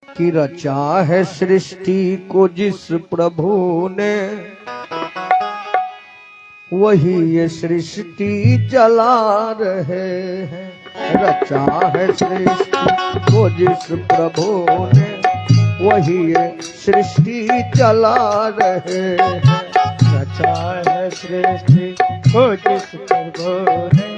कि रचा है सृष्टि को जिस प्रभु ने, वही ये सृष्टि चला रहे हैं। रचा है सृष्टि को जिस प्रभु ने, वही ये सृष्टि चला रहे हैं। रचा है सृष्टि को जिस प्रभु ने,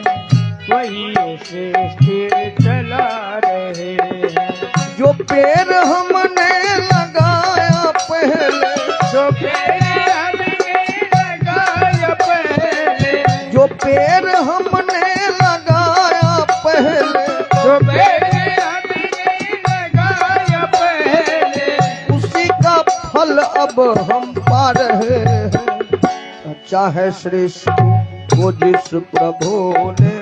वही ये सृष्टि चला रहे हैं। जो पेड़ हमने लगाया पहले, जो पेड़ हमने लगाया पहले, जो पेड़ हमने लगाया पहले, जो पेड़ हमने लगाया पहले, उसी का फल अब हम पा रहे हैं। अच्छा है सृष्टि वो जिस प्रभु ने,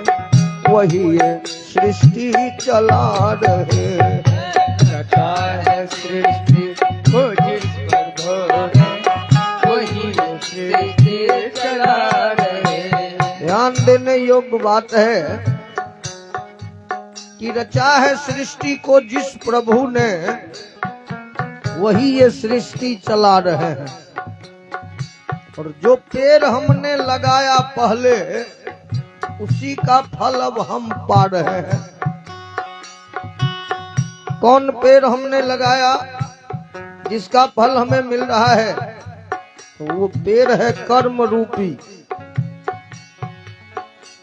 वही ये सृष्टि चला रहे हैं। रचा है सृष्टि को जिस प्रभु ने, वही ये सृष्टि चला रहे हैं। ध्यान देने योग्य बात है कि रचा है सृष्टि को जिस प्रभु ने, वही ये सृष्टि चला रहे हैं। और जो पेड़ हमने लगाया पहले, उसी का फल अब हम पा रहे हैं। कौन पेड़ हमने लगाया जिसका फल हमें मिल रहा है? तो वो पेड़ है कर्म रूपी।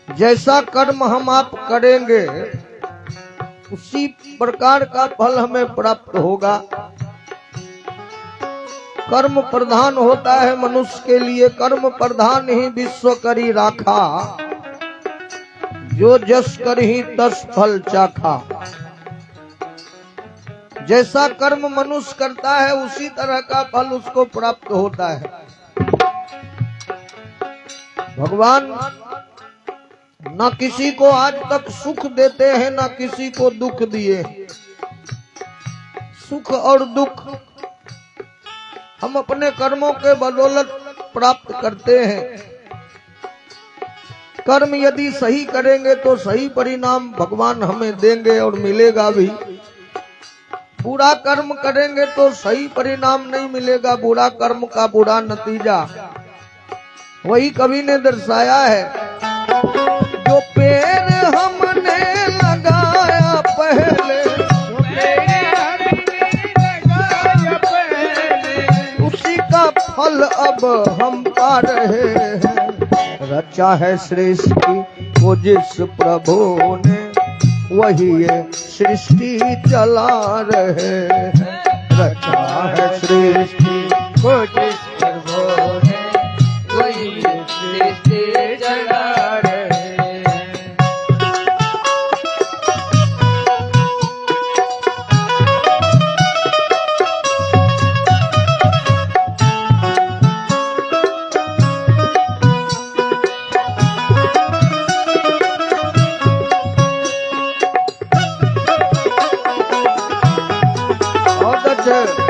जैसा कर्म हम आप करेंगे, उसी प्रकार का फल हमें प्राप्त होगा। कर्म प्रधान होता है मनुष्य के लिए, कर्म प्रधान ही विश्व करी राखा, जो जस करही तस फल चाखा। जैसा कर्म मनुष्य करता है, उसी तरह का फल उसको प्राप्त होता है। भगवान न किसी को आज तक सुख देते हैं, न किसी को दुख दिए। सुख और दुख हम अपने कर्मों के बदौलत प्राप्त करते हैं। कर्म यदि सही करेंगे तो सही परिणाम भगवान हमें देंगे और मिलेगा भी। बुरा कर्म करेंगे तो सही परिणाम नहीं मिलेगा, बुरा कर्म का बुरा नतीजा। वही कवि ने दर्शाया है, जो पेड़ हमने लगाया पहले, जो पेड़ हमने लगाया पहले, उसी का फल अब हम पा रहे हैं। रचा है सृष्टि को जिस प्रभु ने, वही ये सृष्टि चला रहे हैं। रचा है सृष्टि को जिस प्रभु ने, वही ये सृष्टि चला रहे हैं। बहुत अच्छे।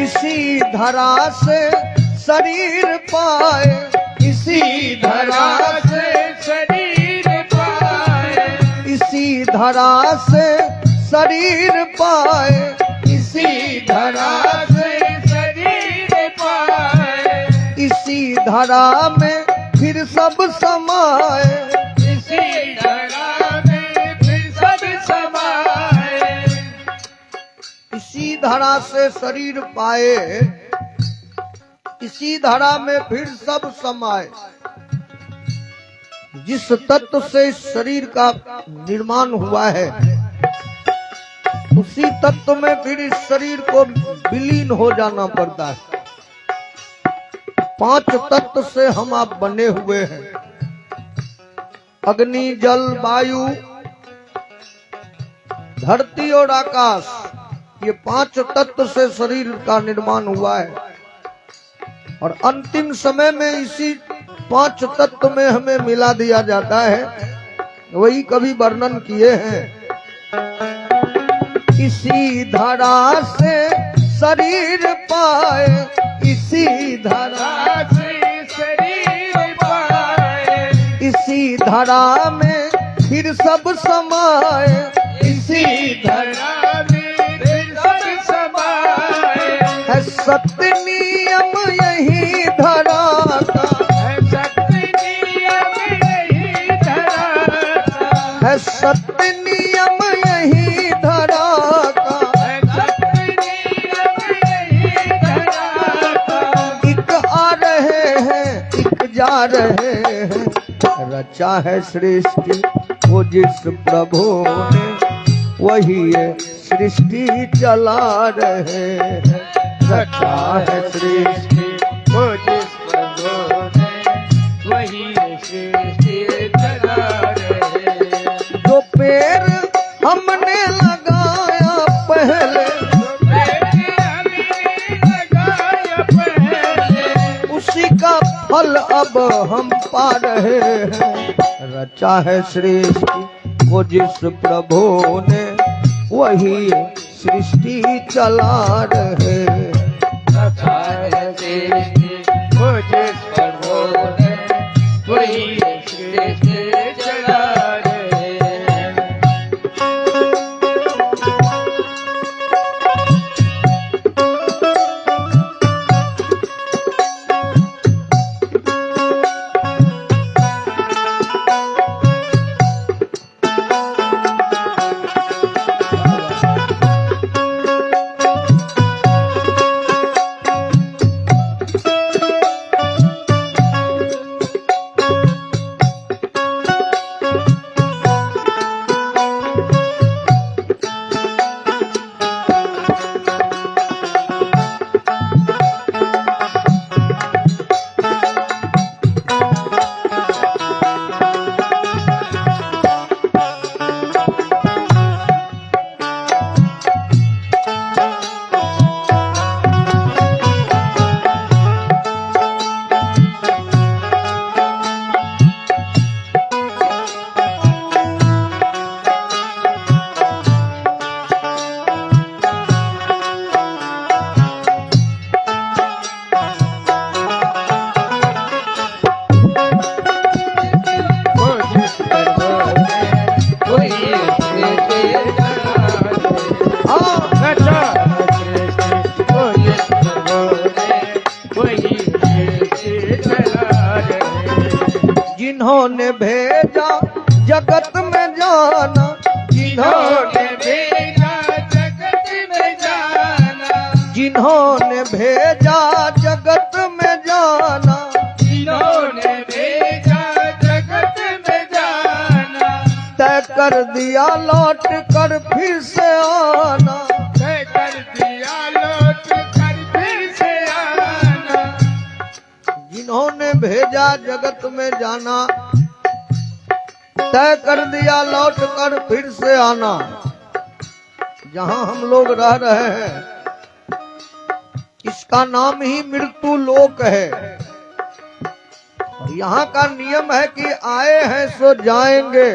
इसी धरा से शरीर पाए, इसी धरा से, शरीर पाए, इसी धरा से शरीर पाए, इसी धरा से शरीर पाए, इसी धरा में फिर सब समाए। इसी धरा में फिर सब समाए। इसी धरा से शरीर पाए, इसी धरा में फिर सब समाए। जिस तत्व से इस शरीर का निर्माण हुआ है, उसी तत्व में फिर इस शरीर को विलीन हो जाना पड़ता है। 5 तत्व से हम आप बने हुए हैं। अग्नि, जल, वायु, धरती और आकाश, ये 5 तत्व से शरीर का निर्माण हुआ है। और अंतिम समय में इसी पांच तत्व में हमें मिला दिया जाता है, वही कभी वर्णन किए हैं। इसी धरा से शरीर पाए, इसी धरा से शरीर पाए, इसी धरा में फिर सब समाए, इसी धरा में फिर सब समाए। है सत्य नियम यही धरा का, सत्य नियम यही धरा का, है सत्य नियम यही धरा का। सत्य नियम यही धरा का। एक आ रहे हैं एक जा रहे हैं, रचा है सृष्टि वो जिस प्रभु ने, वही ये सृष्टि चला रहे हैं। रचा है सृष्टि वो जिस प्रभु ने, वही सृष्टि चला रहे। जो पेड़ हमने लगाया पहले, उसी का फल अब हम पा रहे हैं। रचा है सृष्टि वो जिस प्रभु ने, वही सृष्टि चला रहे हैं। रचा है सृष्टि वो जिस प्रभु ने, वही सृष्टि चला रहे। जिन्होंने भेजा जगत में जाना, जिन्होंने भेजा जगत में जाना, जिन्होंने भेजा जगत में जाना, जिन्होंने भेजा जगत में जाना, तय कर दिया लौट कर फिर से आना। तय कर दिया लौट कर फिर से आना। जिन्होंने भेजा जगत में जाना, तय कर दिया लौट कर फिर से आना। जहां हम लोग रह रहे हैं, इसका नाम ही मृत्यु लोक है। और यहाँ का नियम है कि आए हैं सो जाएंगे।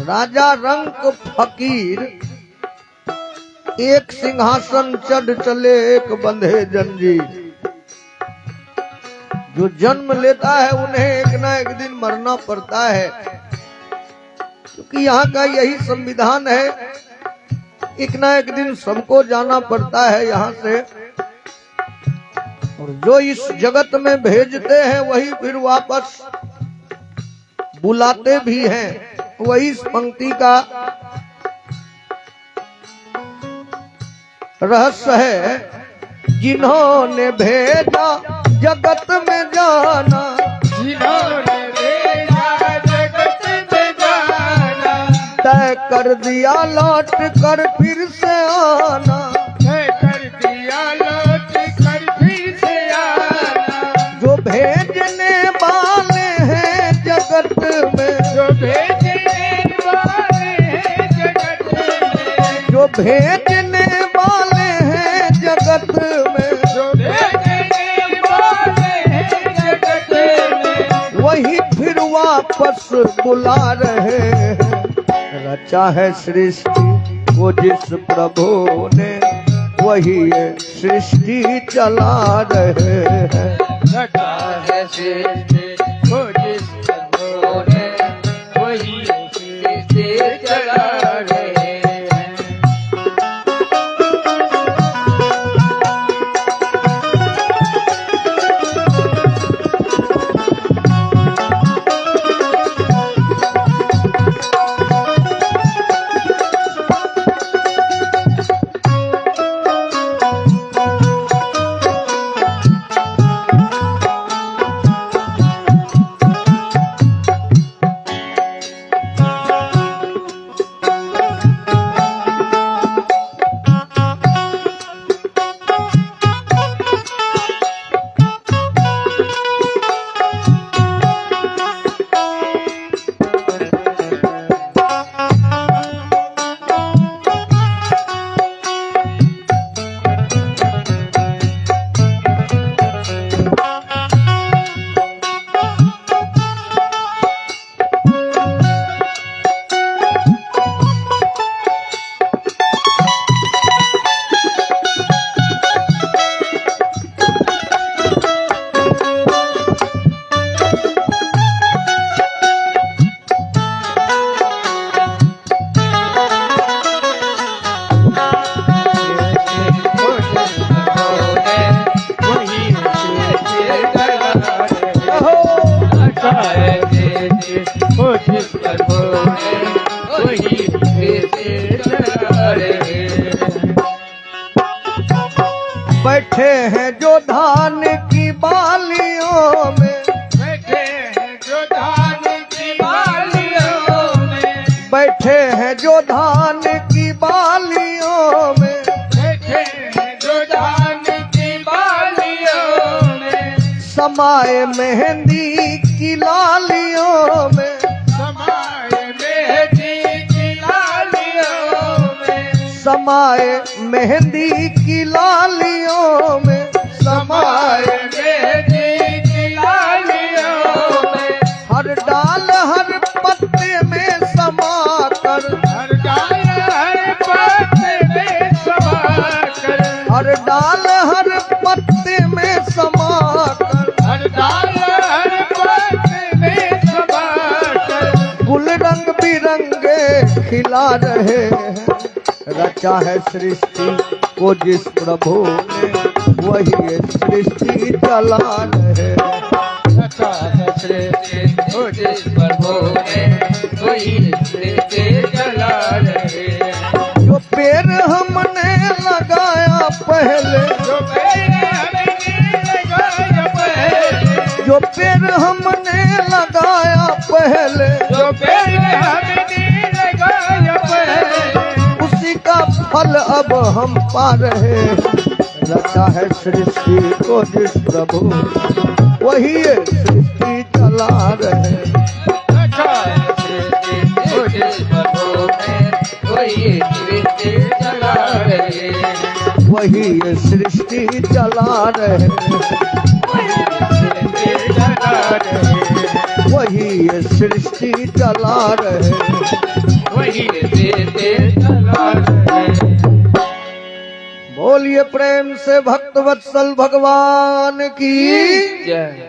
राजा रंक फकीर एक सिंहासन चढ़ चले एक बंधे जंजीर। जो जन्म लेता है उन्हें एक ना एक दिन मरना पड़ता है, क्योंकि यहाँ का यही संविधान है। एक ना एक दिन सबको जाना पड़ता है यहाँ से। और जो इस जगत में भेजते हैं वही फिर वापस बुलाते भी हैं। वही इस पंक्ति का रहस्य है। जिन्होंने भेजा जगत में जाना, जिन्होंने भेजा जगत में जाना, तय कर दिया लौट कर फिर से आना। तय कर दिया लौट कर फिर से आना। जो भेजने वाले हैं जगत में, जो भेजने वाले हैं जगत में, जो भेजने वाले हैं जगत में, जो भेजने वाले हैं जगत फिर वापस बुला रहे हैं। रचा है सृष्टि को जिस प्रभु ने, वही ये सृष्टि चला रहे हैं। रचा है सृष्टि को जिस प्रभु ने, वही सृष्टि चला रहे हैं। बैठे हैं जो धान की बालियों में, बैठे हैं जो धान की बालियों में, बैठे हैं जो धान की बालियों में, बैठे हैं जो धान की बालियों में, समाए मेहंदी की लालियों में, समाए मेहंदी की लालियों में, समाए मेहंदी की लालियों में, समाए मेहंदी की लालियों में, हर डाल हर पत्ते में समाकर, हर डाल हर पत्ते में समाकर, हर डाल हर पत्ते में समाकर, हर डाल हर पत्ते में समाकर, गुल रंग बिरंगे खिला रहे हैं। रचा है सृष्टि को जिस प्रभु ने, वही ये सृष्टि चला रहे हैं। रचा है सृष्टि को जिस प्रभु ने, वही सृष्टि चला रहे हैं। जो पेड़ हमने लगाया पहले, जो पेड़ हमने लगाया पहले, जो पेड़ हमने लगाया पहले, जो पेड़ हमने लगाया पहले, उसी का फल अब हम पा रहे हैं। रचा है सृष्टि को जिस प्रभु, वही ये सृष्टि चला रहे हैं। रचा है सृष्टि को जिस प्रभु ने, वही सृष्टि चला रहे हैं। वही ये सृष्टि चला रहे हैं। सृष्टि चला रहे हैं। वही ये सृष्टि चला रहे हैं। वही सृष्टि चला रहे हैं। बोलिए प्रेम से भक्त वत्सल भगवान की जय।